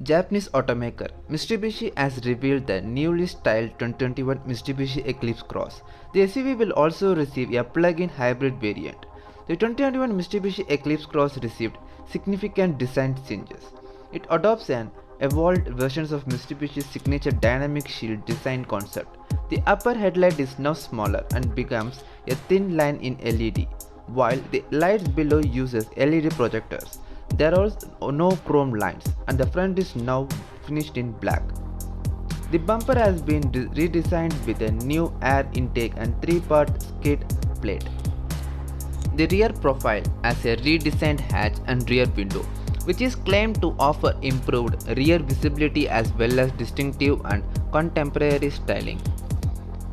Japanese automaker Mitsubishi has revealed the newly styled 2021 Mitsubishi Eclipse Cross. The SUV will also receive a plug-in hybrid variant. The 2021 Mitsubishi Eclipse Cross received significant design changes. It adopts an evolved versions of Mitsubishi's signature dynamic shield design concept. The upper headlight is now smaller and becomes a thin line in LED, while the lights below uses LED projectors. There are no chrome lines and the front is now finished in black. The bumper has been redesigned with a new air intake and 3-part skid plate. The rear profile has a redesigned hatch and rear window, which is claimed to offer improved rear visibility as well as distinctive and contemporary styling.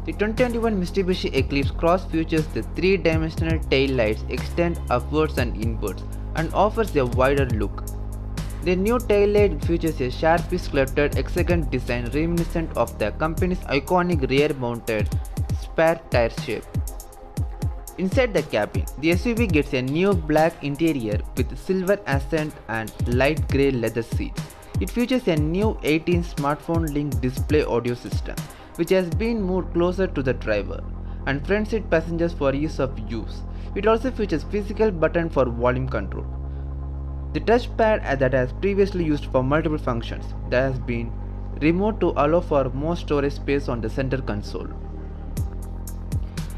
The 2021 Mitsubishi Eclipse Cross features the 3-dimensional tail lights extend upwards and inwards and offers a wider look. The new taillight features a sharply sculpted hexagon design reminiscent of the company's iconic rear-mounted spare tire shape. Inside the cabin, the SUV gets a new black interior with silver accent and light grey leather seats. It features a new 18-inch smartphone-linked display audio system, which has been moved closer to the driver, and front seat passengers for ease of use. It also features physical button for volume control. The touchpad that has previously used for multiple functions that has been removed to allow for more storage space on the center console.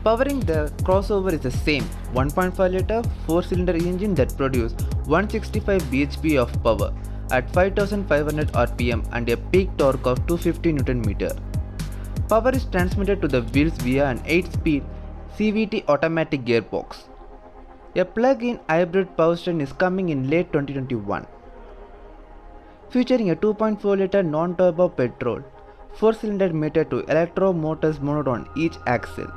Powering the crossover is the same 1.5-liter 4-cylinder engine that produces 165 bhp of power at 5500 rpm and a peak torque of 250 Nm. Power is transmitted to the wheels via an 8-speed CVT automatic gearbox. A plug-in hybrid powertrain is coming in late 2021, featuring a 2.4-liter non-turbo petrol 4-cylinder motor to electro motors mounted on each axle.